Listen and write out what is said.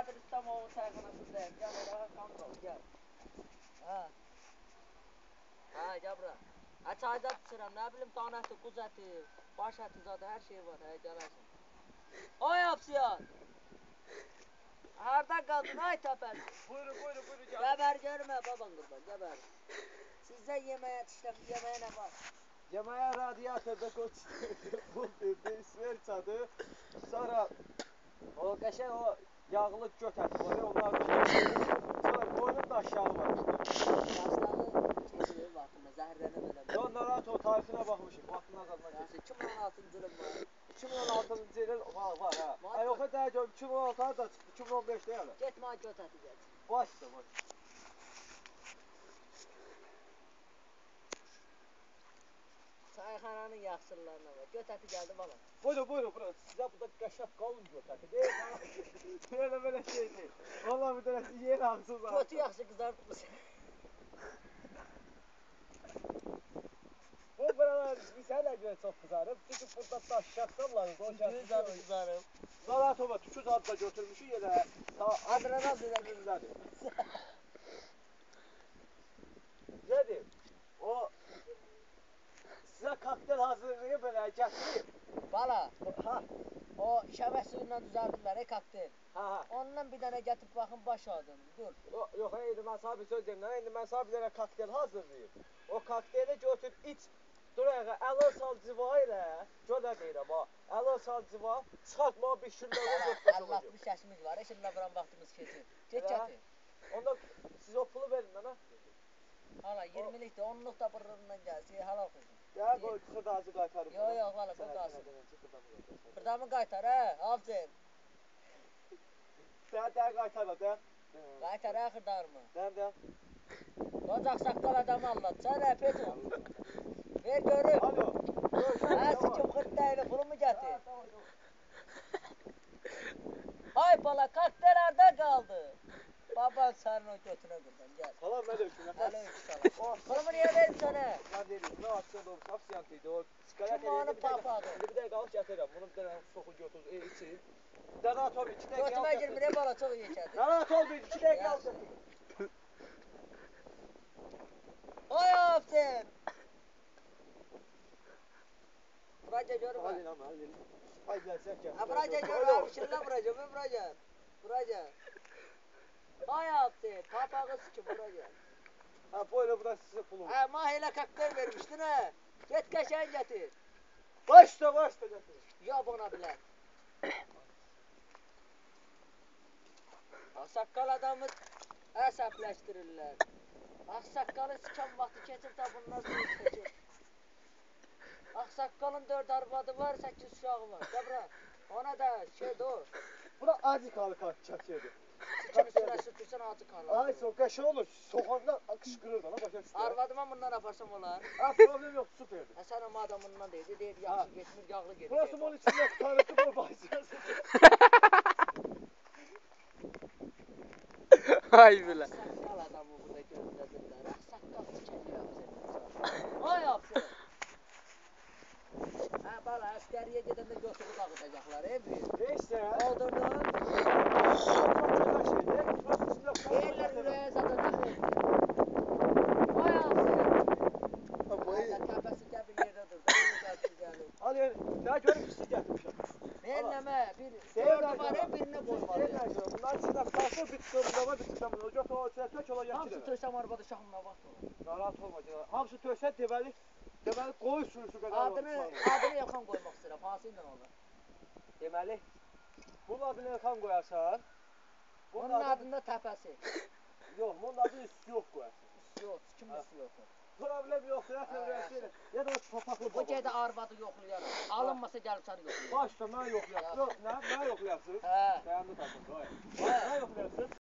Kadir İslamoğlu çayxanasındayım. Gel oraya kanka ol, gel. Ha. Ha, gel bura. Ha, çayda pişirəm, nə bilim, dan əti, quz əti, baş əti zaten her şey var. Hə, gələrsən. Ay Afsiyan. Harda qaldın ay təpəsi? Buyurun. Gəbər görmə baban qurban, gəbər. Sizdə yeməyə nə var? Yeməyə radiatorda qoç bu sver çadı. Sonra o qəşəng o yağlı göt əti var ya, onlar sonra boynun da aşağı var. Aşağı keçirir vaxtında, zəhərlənə belə. Yo, narahat o tarixinə baxmışım, vaxtının azadına keçir. 2016-cı ilin var. 2016-cı ilin var ha. Ay yox, daha 2016-da da çıxdı, 2015-də yəni. Getmə göt əti gəl. Başla. Çayxananın yaxşılarına var. Göt əti gəldi bala. Buyurun. Sizə burada qəşəng qalın göt əti deyil. Belə şey deyil. Vallahi bir dənəsi yer ağzı var. Götü yaxşı qızartmışsın. Bu buralar misələ görə çox qızarıb. Çünki burada daş şəxsəmləriz. O şəxsəmləriz qızarıb. Zaratova tüküz adda götürmüşük yerə. Adrenal Adrenal'dır. Nədir? O sizə kokteyl hazırlayıb belə gətirib. Bala. Ha. O şəbək suyundan düzəldirlər, kokteyl. Ha. Ondan bir dənə gətirib baxın baş adın. Dur. Yox, indi mən sana bir söz deyim. İndi mən sana bir dənə kokteyl hazırlayıb. O kokteyli götür iç. Dur ayağa, əl sal civa ilə. Gör nə deyirəm ha. Əl sal civa. Çıxartma bir şunları götürmüş olacaq. 60 yaşımız var. Şimdi buran vaxtımız keçir. Get gətir. Onda siz o pulu verin mənə. Hala 20'lik de 10'luk da bırrından gəlsin. Hala oxuysun. Ya qoy xırdacı qaytarım. Yox, valla qoy qalsın. Xırdamı qaytar hə, aferin. Sən qaytarma da. Qaytar hə xırdarımı. Də. Qocaq saqqal adamı anlatsan hə, Petur. Ver görüm. Alo. Hə, sikim xırtdayını pulumu gətir. Ay bala, kokteyl harda qaldı? Baban sənin o götünə qurban, gəl. Salam əleykum. Əleykum salam. Pulumu niyə verim sənə? Mən deyirəm, nə açsan doğru, safsiyant idi o. Kim onu papadı? Bir dəqiqə qalış gətirəm. Bunu bir dənə soxu götür, için. Rahat ol, 2 dəqiqə. Götümə girmir, bala çox yekədir. Rahat ol, 2 dəqiqə al gətir. Ay aferin. Buraca görmə. Hadi. Ay gəlsən gəl. Ha buraca görmə, şırla buraca, buraca. Buraca. Ay aferin, papağı sikim buraca. Ha böyle burası sizə pulum. Ha mahilə kokteyl vermişdin ha. Get qəşəng gətir. Başla gətir. Ya buna bilər. Ağsaqqal adamı əsəbləşdirirlər. Ağsaqqalı sikan vaxtı keçir də bundan sonra keçir. Ağsaqqalın 4 arvadı var, 8 uşağı var. Qəbra, ona da şeydir o. Bura acı kalı çəkirdi. Sikim üstünə sürtürsən acı karlar. Ay qəşəng olur, soğanda qışqırır da, başa düşdün. Arvadıma bundan aparsam olar. Ha problem yox, süperdir. Sən o adamından deyir yaxşı getmir, yağlı gedir. Burası bunun içində tutarıqlı bu başlayasın. Ay bilə. Saqqal adamı burada gözlədirlər. Saqqal sikəli yapsın. Ay yapsın. Hə bala, əskəriyə gedəndə götürüb dağıdacaqlar, büyük. Neysə. Doldurdun. Deyirlər ürəyə zadacaq. Ay yapsın. Təpəsi də bir yerdə dur. Hadi, nə görüb pisi gətirmişəm. Verləmə, dördü var, birini qoymalı. Bunlar içində qalsın, bir çıxımda bir çıxımda. O götür, o tök ola gətirir. Hamısı töysəm arabada şahımla vaxt olur. Narahat olma. Hamısı töysə deməli qoy sürüsü qədər. Adını Elxan qoymaq istəyirəm, hansı ilə olur? Deməli, bunun adını Elxan qoyarsan. Bunun adında təpəsi. Yox, bunun adını Üstüyox qoyarsın. Üstüyox, kim Üstüyoxdur? Problem yoxdur, ya da o papaqlı baba. Bu gedə arvadı yoxlayarım. Alınmasa gəlib səni yoxlayarım. Başla, mən yoxlayarım. Yox, nə yoxlayarsın? Hə. Dayandı tapın, qoy. Nə yoxlayarsın?